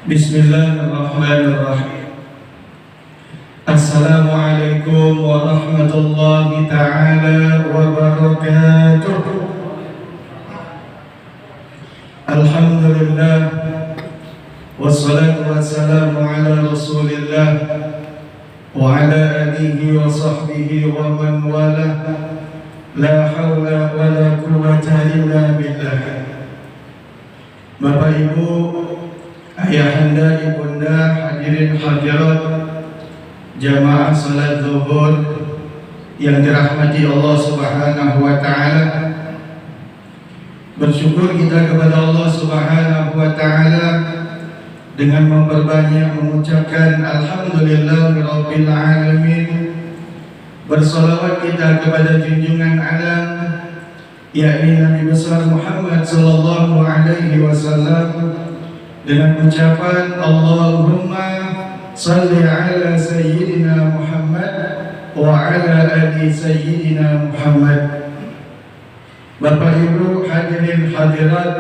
Bismillahirrahmanirrahim. Assalamualaikum warahmatullahi ta'ala wabarakatuh. Alhamdulillah, wassalatu wassalamu ala rasulillah wa ala alihi wa sahbihi wa man wala. La hawla wa la quwwata illa billah. Bapak Ibu, ayahanda, ibunda, hadirin hadirat jamaah salat zuhur yang dirahmati Allah Subhanahu wa taala. Bersyukur kita kepada Allah Subhanahu wa taala dengan memperbanyak mengucapkan alhamdulillahirabbil alamin. Bersolawat kita kepada junjungan alam, yakni Nabi besar Muhammad sallallahu alaihi wasallam, dengan ucapan Allahumma salli ala sayyidina Muhammad wa ala ali sayyidina Muhammad. Bapak Ibu hadirin hadirat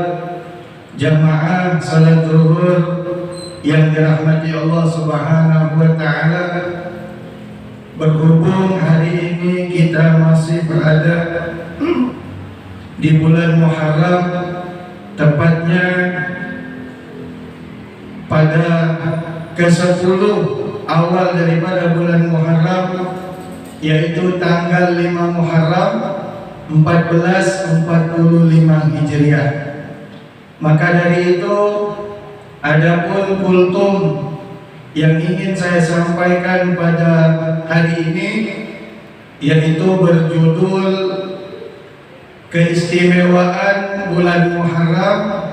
jamaah salat zuhur yang dirahmati Allah Subhanahu wa taala, berhubung hari ini kita masih berada di bulan Muharram, tepatnya pada ke-10 awal daripada bulan Muharram, yaitu tanggal 5 Muharram 1445 Hijriah. Maka dari itu, adapun kultum yang ingin saya sampaikan pada hari ini, yaitu berjudul keistimewaan bulan Muharram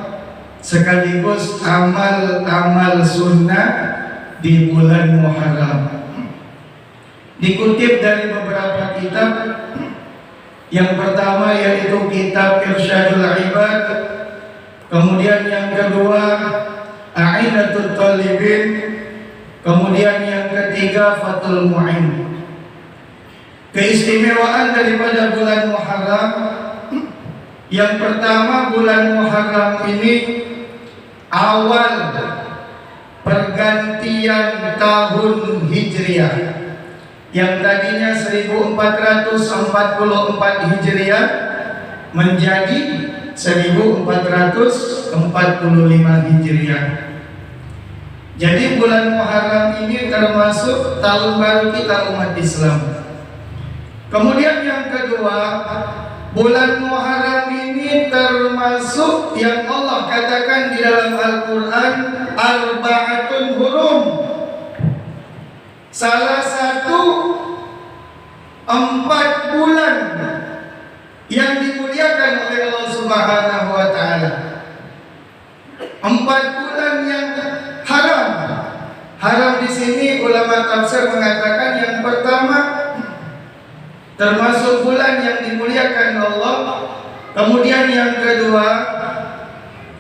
sekaligus amal-amal sunnah di bulan Muharram. Dikutip dari beberapa kitab. Yang pertama yaitu kitab Irsyadul Ibad, kemudian yang kedua A'inatul Talibin, kemudian yang ketiga Fathul Mu'in. Keistimewaan daripada bulan Muharram, yang pertama, bulan Muharram ini awal pergantian tahun Hijriah, yang tadinya 1444 Hijriah menjadi 1445 Hijriah. Jadi bulan Muharram ini termasuk tahun baru kita umat Islam. Kemudian yang kedua, bulan Muharram ini termasuk yang Allah katakan di dalam Al-Quran, arba'atun hurum. Salah satu 4 bulan yang dimuliakan oleh Allah Subhanahu wa taala. 4 bulan yang haram. Haram di sini ulama tafsir mengatakan yang pertama termasuk bulan yang dimuliakan Allah. Kemudian yang kedua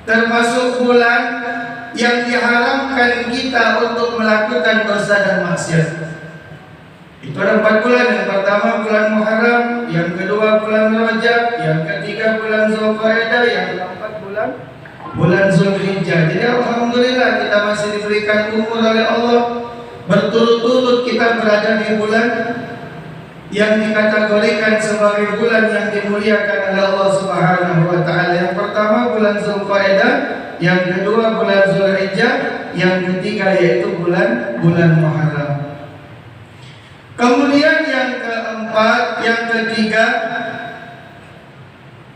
termasuk bulan yang diharamkan kita untuk melakukan dosa dan maksiat. Itu ada 4 bulan. Yang pertama bulan Muharram, yang kedua bulan Rajab, yang ketiga bulan Zulqa'dah, yang keempat bulan Zulhijjah. Jadi alhamdulillah kita masih diberikan umur oleh Allah, berturut-turut kita berada di bulan yang dikategorikan sebagai bulan yang dimuliakan oleh Allah Subhanahu wa taala. Yang pertama bulan Zulqa'dah, yang kedua bulan Zulhijjah, yang ketiga yaitu bulan Muharram. Kemudian yang keempat, yang ketiga,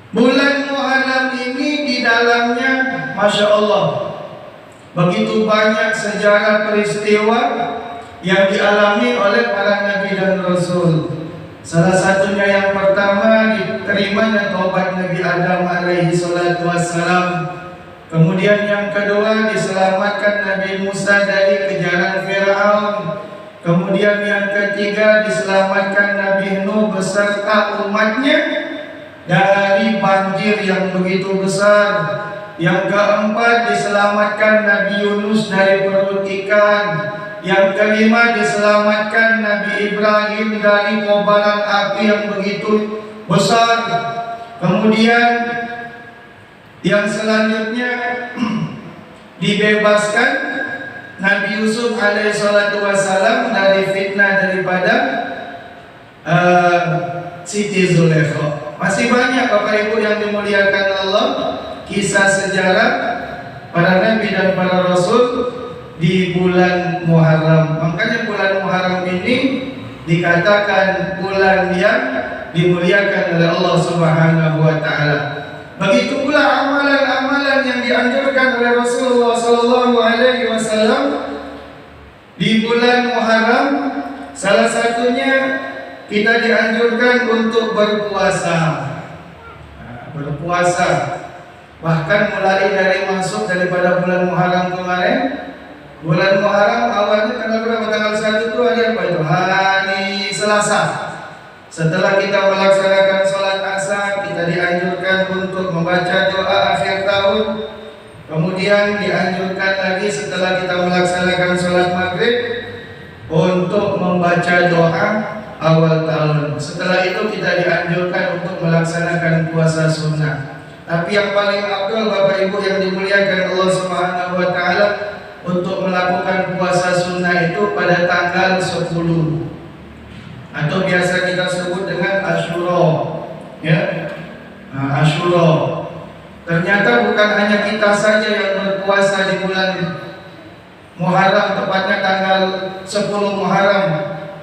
bulan Muharram ini di dalamnya Masya Allah begitu banyak sejarah peristiwa yang dialami oleh para nabi dan rasul. Salah satunya yang pertama, diterimanya taubat Nabi Adam alaihi salatu wassalam. Kemudian yang kedua, diselamatkan Nabi Musa dari kejaran Firaun. Kemudian yang ketiga, diselamatkan Nabi Nuh beserta umatnya dari banjir yang begitu besar. Yang keempat, diselamatkan Nabi Yunus dari perut ikan. Yang kelima, diselamatkan Nabi Ibrahim dari kobaran api yang begitu besar. Kemudian yang selanjutnya dibebaskan Nabi Yusuf alaihi salatu wassalam dari fitnah daripada Siti Zulaikha. Masih banyak Bapak Ibu yang dimuliakan Allah, kisah sejarah para nabi dan para rasul di bulan Muharram. Makanya bulan Muharram ini dikatakan bulan yang dimuliakan oleh Allah Subhanahu wa taala. Begitu pula amalan-amalan yang dianjurkan oleh Rasulullah sallallahu alaihi wasallam di bulan Muharram. Salah satunya kita dianjurkan untuk berpuasa. Berpuasa. Bahkan mulai dari masuk daripada bulan Muharram kemarin. Bulan Muharram awalnya tanggal berapa? Tanggal 1 itu hari apa itu? Hari Selasa. Setelah kita melaksanakan sholat asar, kita dianjurkan untuk membaca doa akhir tahun. Kemudian dianjurkan lagi setelah kita melaksanakan sholat maghrib untuk membaca doa awal tahun. Setelah itu kita dianjurkan untuk melaksanakan puasa sunnah. Tapi yang paling afdal Bapak Ibu yang dimuliakan Allah Subhanahu wa taala, untuk melakukan puasa sunnah itu pada tanggal 10 atau biasa kita sebut dengan Asyura, ya. Asyura. Ternyata bukan hanya kita saja yang berpuasa di bulan Muharram, tepatnya tanggal 10 Muharram.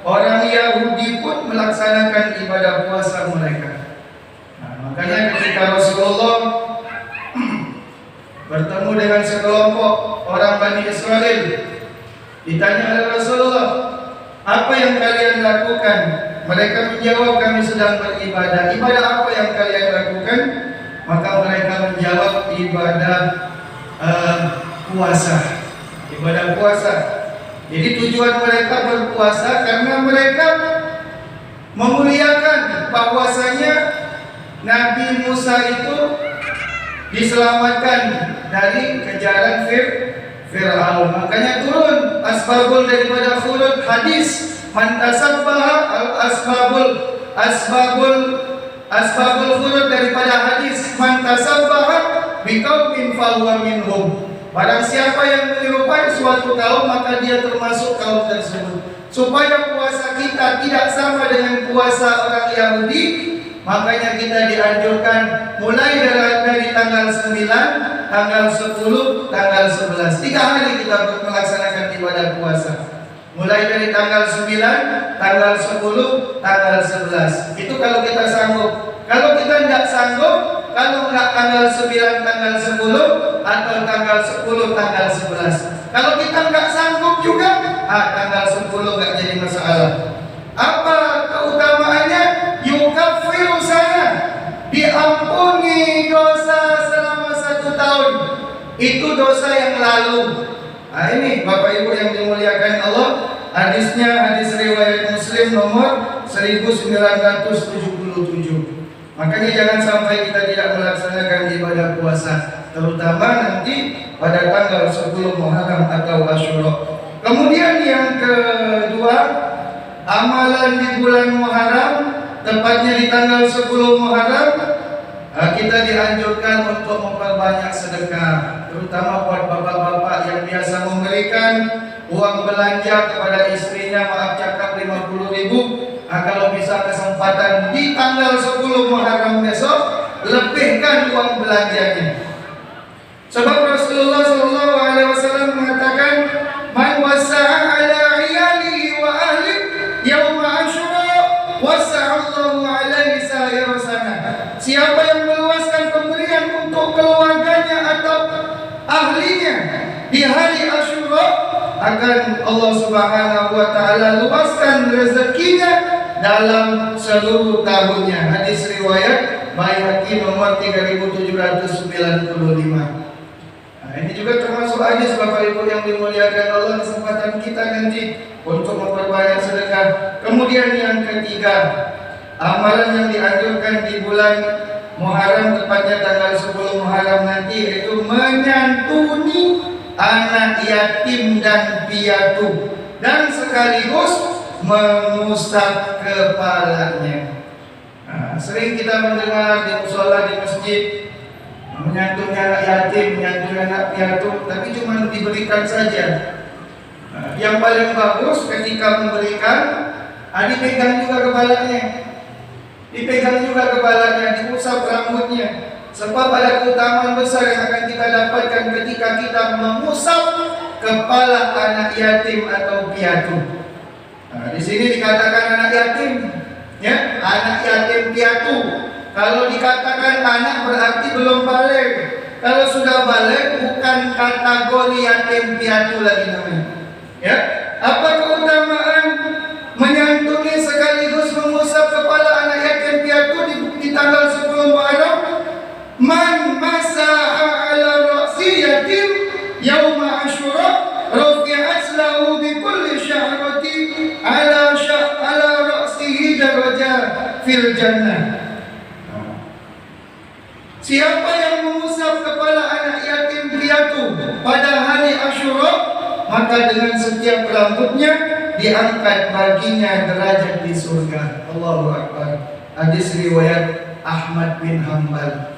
Orang Yahudi pun melaksanakan ibadah puasa mereka. Makanya ketika Rasulullah bertemu dengan sekelompok orang Bani Israel, ditanya oleh Rasulullah, apa yang kalian lakukan? Mereka menjawab, kami sedang beribadah. Ibadah apa yang kalian lakukan? Maka mereka menjawab, ibadah puasa. Ibadah puasa. Jadi tujuan mereka berpuasa karena mereka memuliakan bahwasanya Nabi Musa itu diselamatkan dari kejaran Fir'aun. Makanya turun asbabul daripada khulud hadis, man tasabbaha asbabul khulud daripada hadis, man tasabbaha biqaumin fahuwa minhum. Barang siapa yang menyerupai suatu kaum, maka dia termasuk kaum tersebut. Supaya puasa kita tidak sama dengan puasa orang Yahudi, makanya kita dianjurkan mulai dari tanggal 9, tanggal 10, tanggal 11. 3 hari kita melaksanakan ibadah puasa. Mulai dari tanggal 9, tanggal 10, tanggal 11. Itu kalau kita sanggup. Kalau kita tidak sanggup, kalau enggak tanggal 9, tanggal 10, atau tanggal 10, tanggal 11. Kalau kita enggak sanggup juga, tanggal 10 enggak jadi masalah. Apa keutamaannya? Yukaffiru sana, diampuni dosa selama 1 tahun. Itu dosa yang lalu. Ini Bapak Ibu yang dimuliakan Allah, hadisnya hadis riwayat Muslim nomor 1977. Makanya jangan sampai kita tidak melaksanakan ibadah puasa, terutama nanti pada tanggal 10 Muharram atau Asyura. Kemudian yang kedua, amalan di bulan Muharram, tepatnya di tanggal 10 Muharram, kita dianjurkan untuk memperbanyak sedekah, terutama buat bapak-bapak yang biasa memberikan uang belanja kepada istrinya, maaf cakap 50.000. Kalau bisa kesempatan di tanggal 10 Muharram besok, lebihkan uang belanjanya. Sebab Rasulullah SAW mengatakan, man wasa'a ala iyalihi wa ahli yauma Asyura wasa'allahu alaihi sa'ira sana. Siapa yang meluaskan pemberian untuk keluarganya atau ahlinya di hari Asyura, akan Allah Subhanahu wa taala luaskan rezekinya dalam seluruh tahunnya. Hadis riwayat Baihaqi nomor 3795. Ini juga termasuk hadis Bapak Ibu yang dimuliakan Allah, kesempatan kita nanti untuk memperbanyak sedekah. Kemudian yang ketiga, amalan yang dianjurkan di bulan Muharram, tepatnya tanggal 10 Muharram nanti, yaitu menyantuni anak yatim dan piatu, dan sekaligus mengusap kepalanya. Sering kita mendengar di mushola, di masjid, menyantuni anak yatim, menyantuni anak piatu, tapi cuma diberikan saja. Yang paling bagus ketika memberikan, dipegang juga kepalanya, diusap rambutnya. Sebab ada keutamaan besar yang akan kita dapatkan ketika kita mengusap kepala anak yatim atau piatu. Di sini dikatakan anak yatim, ya, anak yatim piatu. Kalau dikatakan anak berarti belum balik. Kalau sudah balik bukan kategori yatim piatu lagi namanya. Ya, apa keutamaan menyantuni sekaligus mengusap kepala anak yatim piatu di tanggal 10 Muharram? Man masaha ala ra'si yatim yauma Asyura rufi'at lahu bi kulli sya'rati ala ra'sihi darajah fil jannah. Siapa yang mengusap kepala anak yatim piatu pada hari Asyura, maka dengan setiap rambutnya diangkat baginya derajat di surga. Allahu Akbar. Hadis riwayat Ahmad bin Hanbal.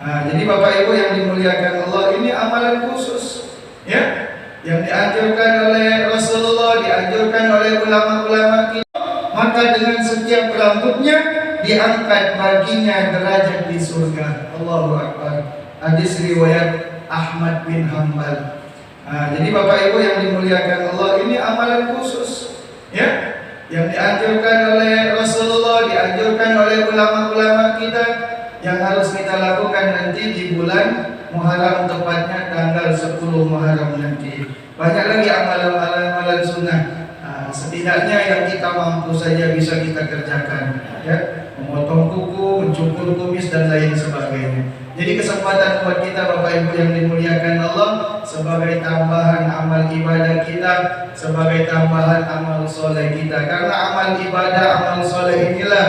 Jadi Bapak Ibu yang dimuliakan Allah, ini amalan khusus, ya, yang dianjurkan oleh Rasulullah, dianjurkan oleh ulama-ulama kita. Maka dengan setiap rambutnya diangkat baginya derajat di surga. Allahu Akbar. Hadis riwayat Ahmad bin Hanbal. Jadi Bapak Ibu yang dimuliakan Allah, ini amalan khusus, ya, yang dianjurkan oleh Rasulullah, dianjurkan oleh ulama-ulama kita, yang harus kita lakukan nanti di bulan Muharram, tepatnya tanggal 10 Muharram nanti. Banyak lagi amalan-amalan sunnah. Setidaknya yang kita mampu saja bisa kita kerjakan, ya, memotong kuku, mencukur kumis dan lain sebagainya. Jadi kesempatan buat kita Bapak Ibu yang dimuliakan Allah, sebagai tambahan amal ibadah kita, sebagai tambahan amal soleh kita. Karena amal ibadah, amal soleh inilah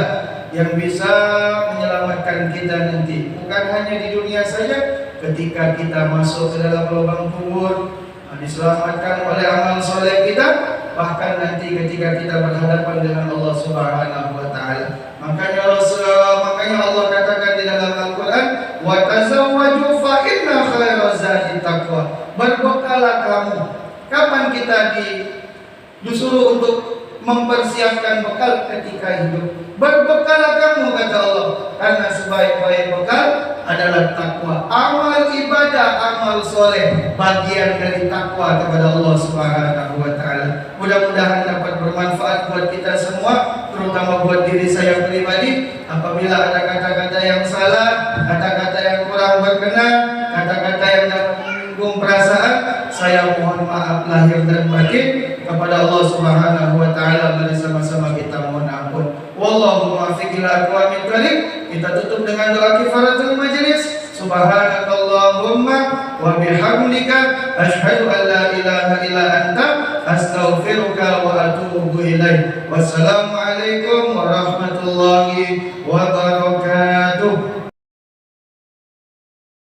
yang bisa menyelamatkan kita nanti. Bukan hanya di dunia saja, ketika kita masuk ke dalam lubang kubur, diselamatkan oleh amal soleh kita. Bahkan nanti ketika kita berhadapan dengan Allah Subhanahu wa Ta'ala. Makanya Allah katakan di dalam Al-Quran, wa tazawwaju fa inna khairaz zadi taqwa. Berbekallah kamu. Kapan kita disuruh untuk mempersiapkan bekal ketika hidup? Berbekallah kamu, kata Allah, karena sebaik-baik bekal adalah takwa. Amal ibadah, amal soleh, bagian dari takwa kepada Allah Subhanahu wa Ta'ala. Mudah-mudahan dapat bermanfaat buat kita semua, terutama buat diri saya pribadi. Apabila ada kata-kata yang salah, kata-kata yang kurang berkenan, kata-kata yang dapat menyinggung perasaan, saya mohon maaf lahir dan batin kepada Allah Subhanahu wa Ta'ala. Mari sama-sama kita mohon ampun. Wallahu muwaffiq ila aqwamit thoriq. Kita tutup dengan doa kifaratul majlis. Subhanakallahumma wa bihamdika asyhadu an la ilaha illa anta astaghfiruka wa atubu ilaik. Wassalamualaikum warahmatullahi wabarakatuh.